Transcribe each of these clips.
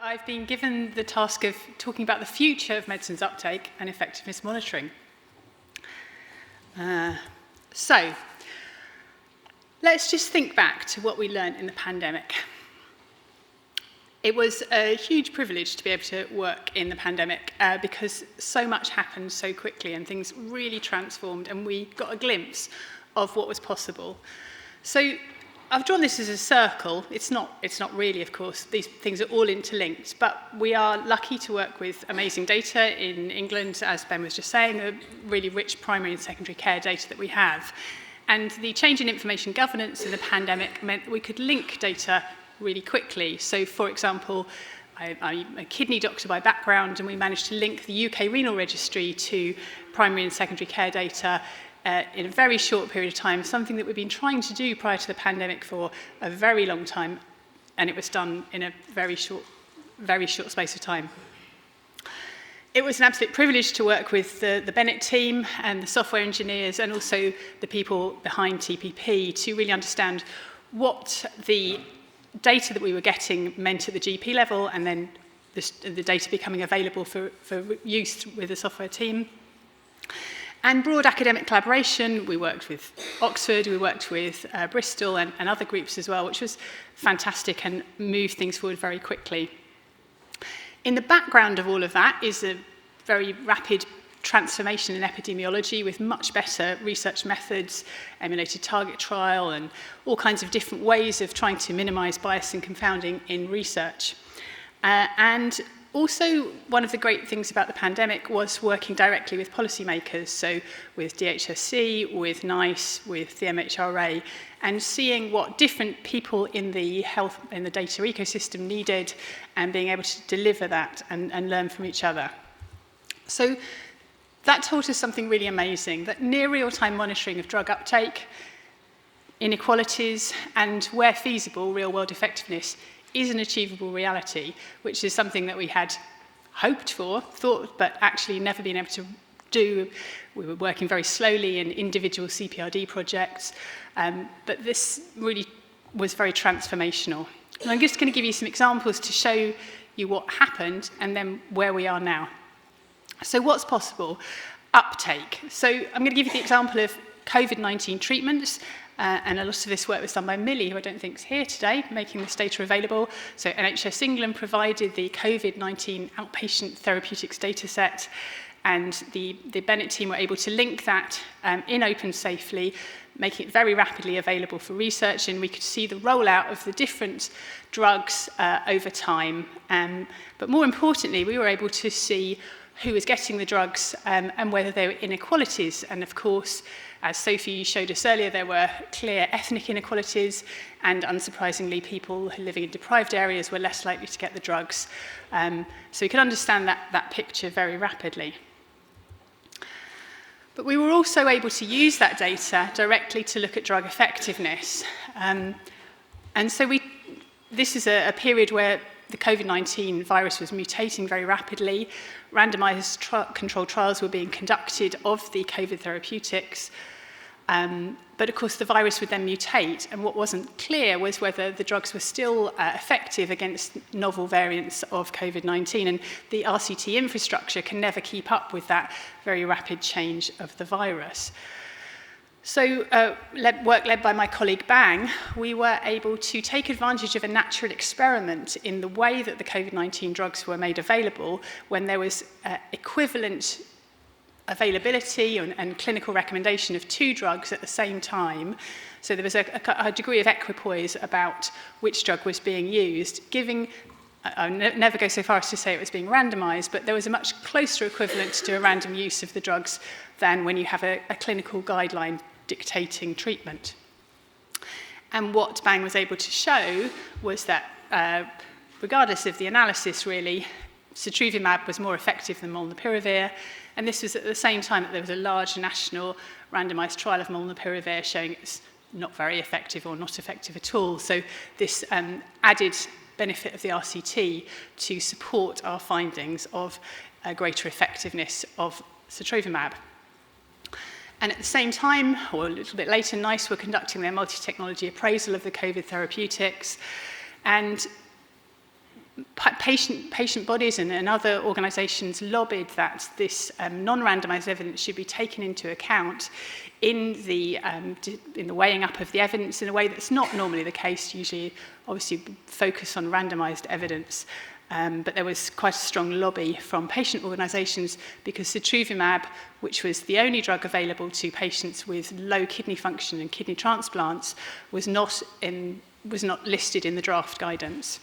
I've been given the task of talking about the future of medicines uptake and effectiveness monitoring. So, let's just think back to what we learned in the pandemic. It was a huge privilege to be able to work in the pandemic because so much happened so quickly and things really transformed, and we got a glimpse of what was possible. So I've drawn this as a circle. It's not really, of course. These things are all interlinked, but we are lucky to work with amazing data in England, as Ben was just saying, the really rich primary and secondary care data that we have. And the change in information governance in the pandemic meant that we could link data really quickly. So, for example, I'm a kidney doctor by background, and we managed to link the UK Renal Registry to primary and secondary care data in a very short period of time, something that we've been trying to do prior to the pandemic for a very long time, and it was done in a very short space of time. It was an absolute privilege to work with the Bennett team and the software engineers and also the people behind TPP to really understand what the data that we were getting meant at the GP level, and then the data becoming available for use with the software team. And broad academic collaboration. We worked with Oxford, we worked with Bristol and other groups as well, which was fantastic and moved things forward very quickly. In the background of all of that is a very rapid transformation in epidemiology with much better research methods, emulated target trial, and all kinds of different ways of trying to minimize bias and confounding in research. And also, one of the great things about the pandemic was working directly with policymakers, so with DHSC, with NICE, with the MHRA, and seeing what different people in the data ecosystem needed, and being able to deliver that and learn from each other. So that taught us something really amazing, that near real-time monitoring of drug uptake, inequalities, and where feasible, real-world effectiveness is an achievable reality, which is something that we had hoped for, thought, but actually never been able to do. We were working very slowly in individual CPRD projects, but this really was very transformational. And I'm just going to give you some examples to show you what happened and then where we are now. So what's possible? Uptake. So I'm going to give you the example of COVID-19 treatments. And a lot of this work was done by Millie, who I don't think is here today, making this data available. So NHS England provided the COVID-19 outpatient therapeutics data set, and the Bennett team were able to link that in open safely, making it very rapidly available for research, and we could see the rollout of the different drugs over time. But more importantly, we were able to see who was getting the drugs and whether there were inequalities. And of course, as Sophie showed us earlier, there were clear ethnic inequalities, and unsurprisingly, people living in deprived areas were less likely to get the drugs. So we could understand that picture very rapidly. But we were also able to use that data directly to look at drug effectiveness. And so this is a period where the COVID-19 virus was mutating very rapidly. Randomized controlled trials were being conducted of the COVID therapeutics. But of course, the virus would then mutate, and what wasn't clear was whether the drugs were still effective against novel variants of COVID-19, and the RCT infrastructure can never keep up with that very rapid change of the virus. So, work led by my colleague Bang, we were able to take advantage of a natural experiment in the way that the COVID-19 drugs were made available when there was equivalent availability and clinical recommendation of two drugs at the same time. So there was a degree of equipoise about which drug was being used, giving, I never go so far as to say it was being randomized, but there was a much closer equivalent to a random use of the drugs than when you have a clinical guideline dictating treatment. And what Bang was able to show was that regardless of the analysis really, Sotrovimab was more effective than molnupiravir, and this was at the same time that there was a large national randomized trial of molnupiravir showing it's not very effective or not effective at all. So this added benefit of the RCT to support our findings of greater effectiveness of Sotrovimab. And at the same time, or a little bit later, NICE were conducting their multi-technology appraisal of the COVID therapeutics, and patient bodies and other organisations lobbied that this non-randomised evidence should be taken into account in the weighing up of the evidence in a way that's not normally the case. Usually, obviously, focus on randomised evidence. But there was quite a strong lobby from patient organisations because setrusumab, which was the only drug available to patients with low kidney function and kidney transplants, was not listed in the draft guidance.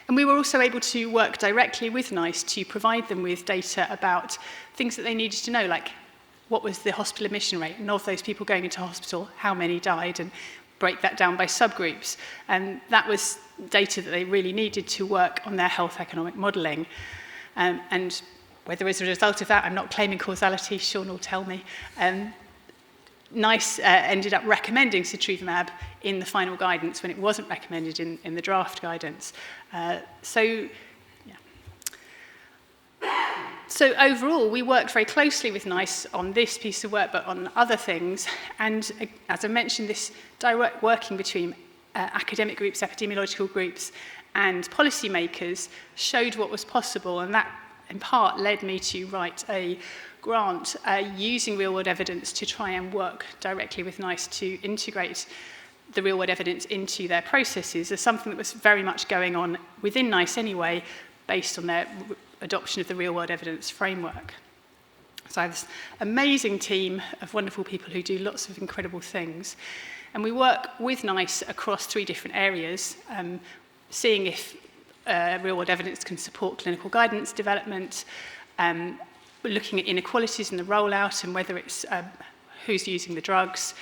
And we were also able to work directly with NICE to provide them with data about things that they needed to know, like what was the hospital admission rate, and of those people going into hospital, how many died, and break that down by subgroups. And that was data that they really needed to work on their health economic modelling. And whether as a result of that, I'm not claiming causality, Sean will tell me, NICE ended up recommending setrusumab in the final guidance when it wasn't recommended in the draft guidance. So overall, we worked very closely with NICE on this piece of work, but on other things. And as I mentioned, this direct working between academic groups, epidemiological groups, and policymakers showed what was possible. And that, in part, led me to write a grant using real-world evidence to try and work directly with NICE to integrate the real-world evidence into their processes as something that was very much going on within NICE anyway, based on their adoption of the real-world evidence framework. So I have this amazing team of wonderful people who do lots of incredible things. And we work with NICE across 3 different areas, seeing if real-world evidence can support clinical guidance development, we're looking at inequalities in the rollout and whether it's who's using the drugs,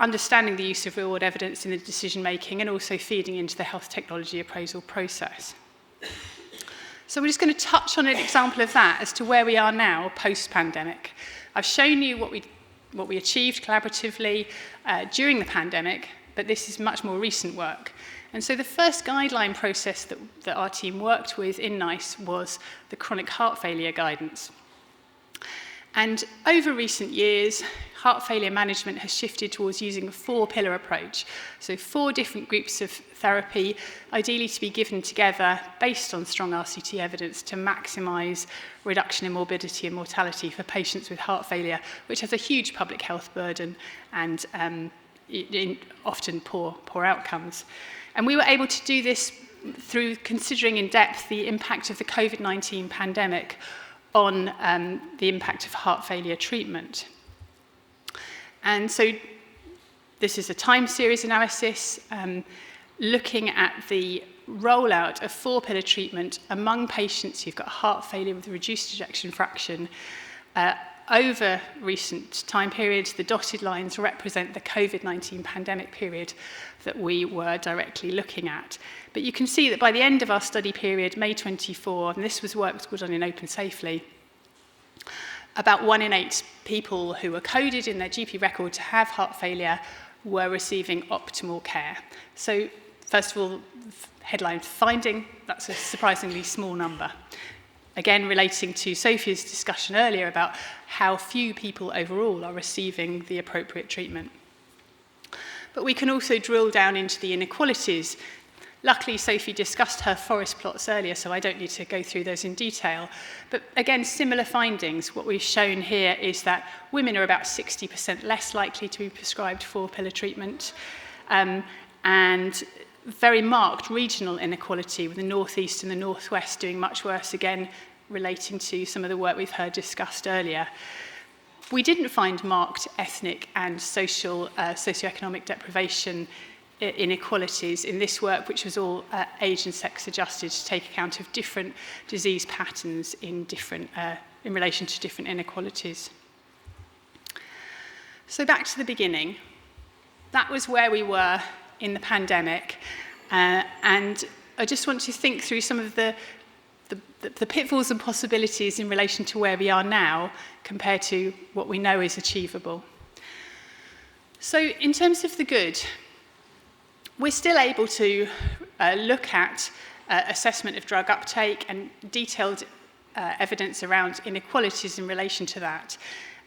understanding the use of real-world evidence in the decision-making, and also feeding into the health technology appraisal process. So we're just going to touch on an example of that as to where we are now, post-pandemic. I've shown you what we achieved collaboratively during the pandemic, but this is much more recent work. And so the first guideline process that our team worked with in NICE was the chronic heart failure guidance. And over recent years, heart failure management has shifted towards using a 4-pillar approach. So 4 different groups of therapy, ideally to be given together based on strong RCT evidence to maximise reduction in morbidity and mortality for patients with heart failure, which has a huge public health burden and often poor outcomes. And we were able to do this through considering in depth the impact of the COVID-19 pandemic on the impact of heart failure treatment. And so this is a time series analysis looking at the rollout of 4-pillar treatment among patients who've got heart failure with a reduced ejection fraction over recent time periods. The dotted lines represent the COVID-19 pandemic period that we were directly looking at. But you can see that by the end of our study period, May 24, and this was work that was done in Open Safely, about 1 in 8 people who were coded in their GP record to have heart failure were receiving optimal care. So first of all, headline finding, that's a surprisingly small number. Again, relating to Sophia's discussion earlier about how few people overall are receiving the appropriate treatment. But we can also drill down into the inequalities. Luckily, Sophie discussed her forest plots earlier, so I don't need to go through those in detail. But again, similar findings. What we've shown here is that women are about 60% less likely to be prescribed 4-pillar treatment, and very marked regional inequality, with the northeast and the northwest doing much worse, again, relating to some of the work we've heard discussed earlier. We didn't find marked ethnic and socioeconomic deprivation inequalities in this work, which was all age and sex adjusted to take account of different disease patterns in relation to different inequalities. So back to the beginning. That was where we were in the pandemic, and I just want to think through some of the pitfalls and possibilities in relation to where we are now compared to what we know is achievable. So in terms of the good, we're still able to look at assessment of drug uptake and detailed evidence around inequalities in relation to that.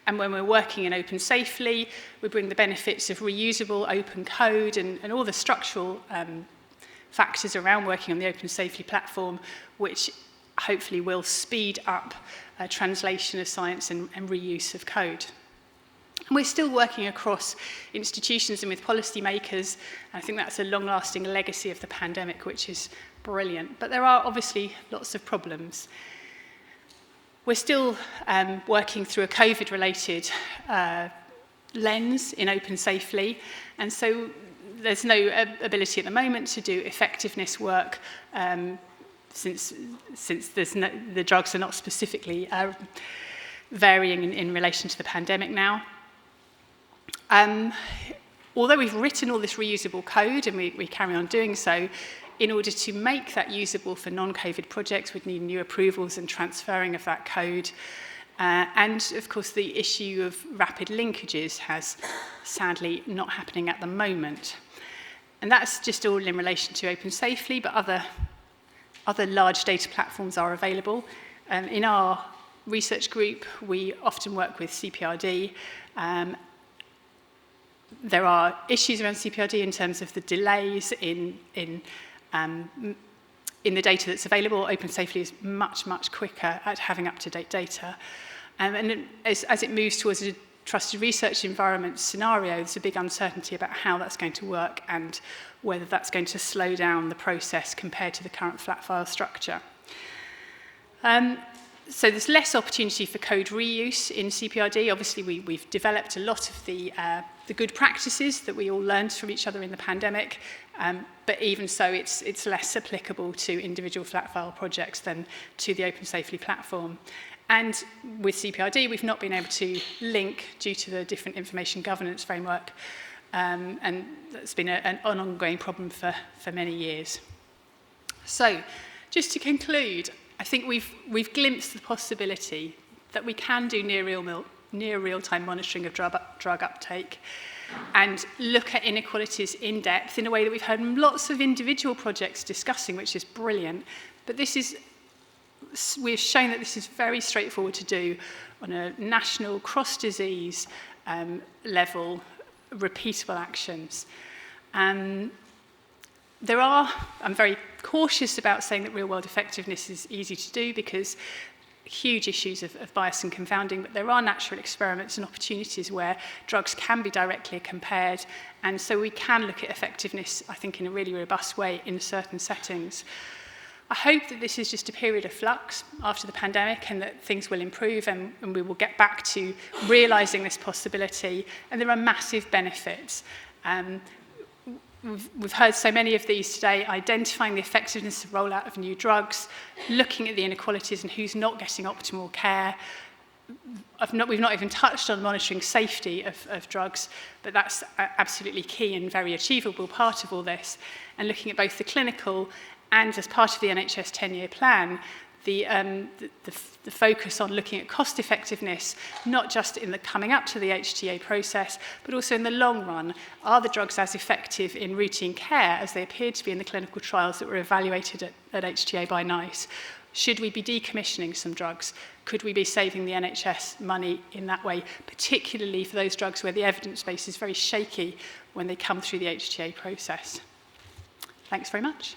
And when we're working in Open Safely, we bring the benefits of reusable open code and all the structural factors around working on the Open Safely platform, which hopefully will speed up translation of science and reuse of code. And we're still working across institutions and with policymakers, and I think that's a long-lasting legacy of the pandemic, which is brilliant. But there are obviously lots of problems. We're still working through a COVID-related lens in Open Safely, and so there's no ability at the moment to do effectiveness work since the drugs are not specifically varying in relation to the pandemic now. Although we've written all this reusable code, and we carry on doing so, in order to make that usable for non-COVID projects, we'd need new approvals and transferring of that code. And of course, the issue of rapid linkages has sadly not happening at the moment. And that's just all in relation to Open Safely, but other large data platforms are available. In our research group, we often work with CPRD. There are issues around CPRD in terms of the delays in the data that's available. Open Safely is much, much quicker at having up-to-date data. And as it moves towards a trusted research environment scenario, there's a big uncertainty about how that's going to work and whether that's going to slow down the process compared to the current flat file structure. So there's less opportunity for code reuse in CPRD. Obviously, we've developed a lot of the good practices that we all learned from each other in the pandemic, but even so, it's less applicable to individual flat file projects than to the Open Safely platform. And with CPRD, we've not been able to link due to the different information governance framework, and that's been an ongoing problem for many years. So, just to conclude, I think we've glimpsed the possibility that we can do near real-time monitoring of drug uptake and look at inequalities in depth in a way that we've heard lots of individual projects discussing, which is brilliant. But we've shown that this is very straightforward to do on a national cross-disease level, repeatable actions. I'm very cautious about saying that real-world effectiveness is easy to do because huge issues of bias and confounding, but there are natural experiments and opportunities where drugs can be directly compared, and so we can look at effectiveness, I think, in a really robust way in certain settings. I hope that this is just a period of flux after the pandemic and that things will improve and we will get back to realising this possibility, and there are massive benefits. We've heard so many of these today, identifying the effectiveness of rollout of new drugs, looking at the inequalities and who's not getting optimal care. We've not even touched on monitoring safety of drugs, but that's absolutely key and very achievable part of all this. And looking at both the clinical and as part of the NHS 10-year plan, the focus on looking at cost effectiveness, not just in the coming up to the HTA process, but also in the long run. Are the drugs as effective in routine care as they appeared to be in the clinical trials that were evaluated at HTA by NICE? Should we be decommissioning some drugs? Could we be saving the NHS money in that way, particularly for those drugs where the evidence base is very shaky when they come through the HTA process? Thanks very much.